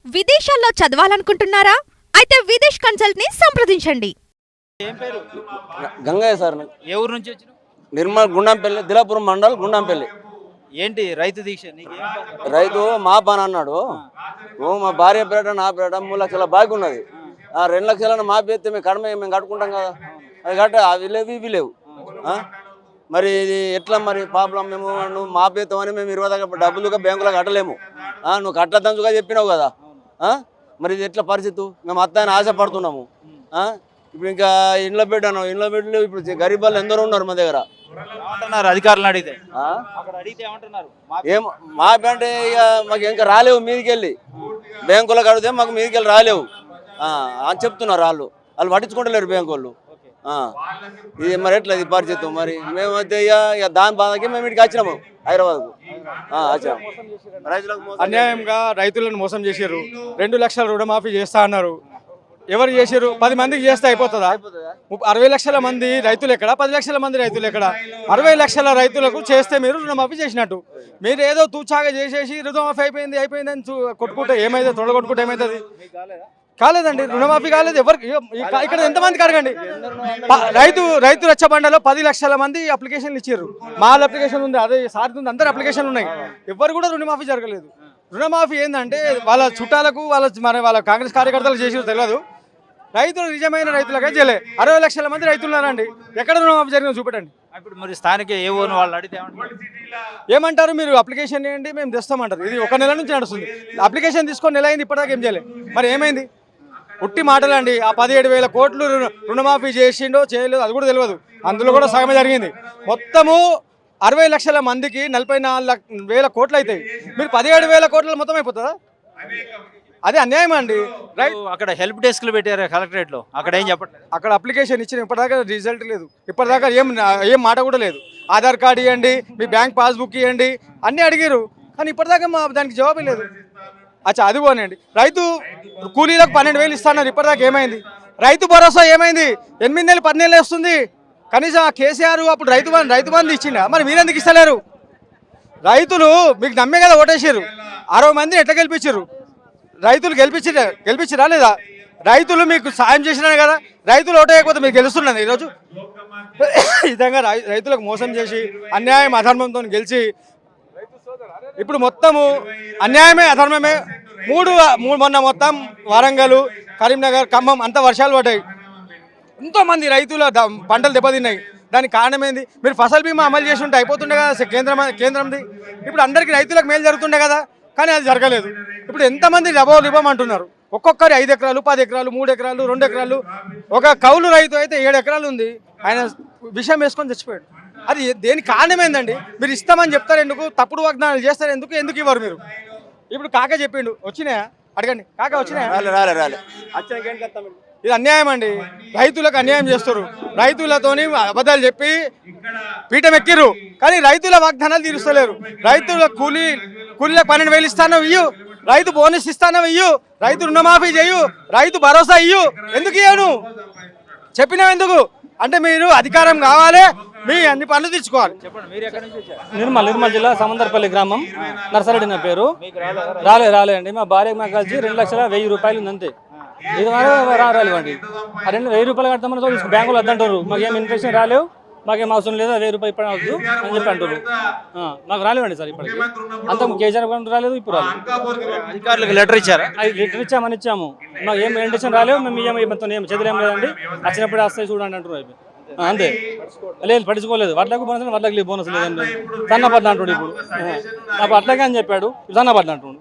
విదేశాల్లో చదవాలనుకుంటున్నారా? అయితే విదేశ్ కన్సల్ట్ ని సంప్రదించండి. ఏం పేరు? గంగయ్య సార్. ఏ ఊరు నుంచి వచ్చినావు? నిర్మల్ గుండంపల్లి, దిలాపురం మండల్ గుండంపల్లి. ఏంటి రైతు దీక్ష? నీకేం పని? రైతు మా పని అన్నాడు. మా భార్య పేట నా పేట 3 లక్షల బాకీ ఉన్నది. 2 లక్షలను మా పేస్తే మేము కడమే మేము కట్టుకుంటాం కదా. అది కట్ట అవి లేవు ఇవి లేవు. మరి ఇది ఎట్లా మరి ప్రాబ్లం? మేము నువ్వు మా పేతామని మేము 20 దాకా డబ్బులుగా బ్యాంకులో కట్టలేము. నువ్వు కట్టదంచుగా చెప్పినావు కదా. మరి ఇది ఎట్లా పరిస్థితి? మేము అత్తాయని ఆశపడుతున్నాము. ఇప్పుడు ఇంకా ఇంట్లో పెట్టాను. ఇంట్లో పెట్టి ఇప్పుడు గరీబ్ వాళ్ళు ఎందరో ఉన్నారు మా దగ్గర. ఏమంటున్నారు అధికారులను అడిగితే? అక్కడ అడిగితే ఏమంటున్నారు? ఏం మా అంటే ఇక మాకు ఇంకా రాలేవు మీదికి వెళ్ళి. బ్యాంకులో కడితే మాకు మీదికి వెళ్ళి రాలేవు అని చెప్తున్నారు వాళ్ళు. వాళ్ళు పట్టించుకుంటలేరు బ్యాంకు వాళ్ళు. ఇది మరి ఎట్లా ఇది పరిస్థితి? మరి మేమైతే ఇక దాని బాధకి మేము ఇక్కడికి వచ్చినాము హైదరాబాద్కు. వచ్చాము. అన్యాయంగా రైతులను మోసం చేశారు. 2 లక్షల రుణమాఫీ చేస్తా అన్నారు. ఎవరు చేశారు? 10 మందికి చేస్తే అయిపోతుందా? 60 లక్షల మంది రైతులు ఎక్కడ? 10 లక్షల మంది రైతులు ఎక్కడ? 60 లక్షల రైతులకు చేస్తే మీరు రుణమాఫీ చేసినట్టు. మీరు ఏదో తూచాగా చేసేసి రుణమాఫీ అయిపోయిందని కొట్టుకుంటే ఏమైతుంది? తొడగొట్టుకుంటే ఏమవుతుంది? కాలేదండి, రుణమాఫీ కాలేదు. ఎవరికి ఇక్కడ ఎంతమందికి అడగండి. రైతు రచ్చబండలో 10 లక్షల మంది అప్లికేషన్లు ఇచ్చారు. మాల్ అప్లికేషన్ ఉంది, అదే సార్ ఉంది, అందరు అప్లికేషన్లు ఉన్నాయి. ఎవరు కూడా రుణమాఫీ జరగలేదు. రుణమాఫీ ఏంటంటే వాళ్ళ చుట్టాలకు వాళ్ళ కాంగ్రెస్ కార్యకర్తలకు చేసి తెలియదు. రైతులు నిజమైన రైతులకే చేయలే. 60 లక్షల మంది రైతులు ఉన్నారండి. ఎక్కడ రుణమాఫీ జరిగిందో చూపెట్టండి. ఇప్పుడు మరి స్థానిక ఏవోని వాళ్ళు అడిగితే ఏమంటారు? మీరు అప్లికేషన్ చేయండి మేము తెస్తామంటారు. ఇది 1 నెల నుంచి నడుస్తుంది. అప్లికేషన్ తీసుకొని నెల అయింది, ఇప్పటిదాకా ఏం చేయలేదు. మరి ఏమైంది? ఉట్టి మాటలండి. ఆ 17,000 కోట్లు రుణమాఫీ చేసిండో చేయలేదు అది కూడా తెలియదు. అందులో కూడా సగమే జరిగింది. మొత్తము 60 లక్షల మందికి 44,000 కోట్లు అవుతాయి. మీరు 17,000 కోట్ల మొత్తం అయిపోతుందా? అది అన్యాయం అండి. అక్కడ హెల్ప్ డెస్క్లు పెట్టారు కలెక్టరేట్ లో. అక్కడ ఏం చెప్పట్లేదు. అక్కడ అప్లికేషన్ ఇచ్చిన ఇప్పటిదాకా రిజల్ట్ లేదు. ఇప్పటిదాకా ఏం మాట కూడా లేదు. ఆధార్ కార్డు ఇవ్వండి, మీ బ్యాంక్ పాస్బుక్ ఇవ్వండి అన్నీ అడిగారు. కానీ ఇప్పటిదాకా దానికి జవాబే లేదు. అచ్చా అది పోనండి. రైతు కూలీలకు 12,000 ఇస్తున్నారు. ఇప్పటిదాకా ఏమైంది? రైతు భరోసా ఏమైంది? 8 నెలలు 10 నెలలు వస్తుంది. కనీసం కేసీఆర్ అప్పుడు రైతు బంధు ఇచ్చిండా? మరి మీరెందుకు ఇస్తలేరు? రైతులు మీకు నమ్మే కదా ఓటేసారు. 60 మందిని ఎట్లా గెలిపించారు? రైతులు గెలిపించరా లేదా? రైతులు మీకు సాయం చేసినా కదా. రైతులు ఓటేయకపోతే మీకు గెలుస్తున్నది ఈరోజు. ఈ విధంగా రైతులకు మోసం చేసి అన్యాయం అధర్మంతో గెలిచి ఇప్పుడు మొత్తము అన్యాయమే అధర్మమే. మొన్న మొత్తం వరంగల్, కరీంనగర్, ఖమ్మం అంతా వర్షాలు పడ్డాయి. ఎంతోమంది రైతుల పంటలు దెబ్బతిన్నాయి. దానికి కారణం ఏంది? మీరు ఫసల్ బీమా అమలు చేసి ఉంటే అయిపోతుండే కదా కేంద్రంది. ఇప్పుడు అందరికీ రైతులకు మేలు జరుగుతుండే కదా. కానీ అది జరగలేదు. ఇప్పుడు ఎంతమంది ఇవ్వమంటున్నారు. ఒక్కొక్కరి 5 ఎకరాలు, 10 ఎకరాలు, 3 ఎకరాలు, 2 ఎకరాలు. ఒక కౌలు రైతు అయితే 7 ఎకరాలు ఉంది. ఆయన విషయం వేసుకొని చచ్చిపోయాడు. అది దేనికి కారణం ఏందండి? మీరు ఇస్తామని చెప్తారు ఎందుకు? తప్పుడు వాగ్దానాలు చేస్తారు ఎందుకు ఇవ్వరు మీరు? ఇప్పుడు కాక చెప్పిండు. వచ్చినాయా? అడగండి. కాక వచ్చినాయా? రాలే. ఇది అన్యాయం అండి. రైతులకు అన్యాయం చేస్తారు. రైతులతోని అబద్ధాలు చెప్పి పీఠం ఎక్కిర్రు. కానీ రైతుల వాగ్దానాలు తీరుస్తలేరు. రైతుల కూలీలకు 12,000 ఇస్తానో ఇయ్యు, రైతు బోనస్ ఇస్తానో ఇయ్యు, రైతు రుణమాఫీ చేయు, రైతు భరోసా ఇయ్యు. ఎందుకు ఇయ్యను? చెప్పినావు ఎందుకు? అంటే మీరు అధికారం కావాలి, మీ అన్ని పనులు తెచ్చుకోవాలి. చెప్పండి, మీరు ఎక్కడి నుంచి వచ్చారు? నిర్మల్ జిల్లా సమందర్పల్లి గ్రామం. నర్సరెడ్డి నా పేరు. రాలే అండి. మా భార్య మాకు కలిసి 2,01,000 రూపాయలు ఉంది అంతే. ఇది రాలేవండి. ఆ 2,000 రూపాయలు కడతామని బ్యాంకులు వద్దంటారు. మాకేం ఇన్ఫెక్షన్ రాలేవు, మాకేం అవసరం లేదు. 1,000 రూపాయలు ఇప్పుడు అవద్దు అని చెప్పి అంటారు. మాకు రాలేవండి సార్. ఇప్పటికి అంత కేసీఆర్ రాలేదు, ఇప్పుడు రాలేదు. అధికారులకు లెటర్ ఇచ్చారా? లెటర్ ఇచ్చాము. మాకు ఏం ఇండక్షన్ రాలేవు. మేము మొత్తం ఏం చదివేం లేదండి. వచ్చినప్పుడు వస్తాయి చూడండి అంటున్నారు. అంతే. లేదు పట్టించుకోలేదు. వడ్లకు బోనస్, వడ్లకు బోనస్ లేదండి. సన్నపడ్డ అంటాడు. ఇప్పుడు అట్లాగే అని చెప్పాడు, సన్నపడ్డ అంటుండు.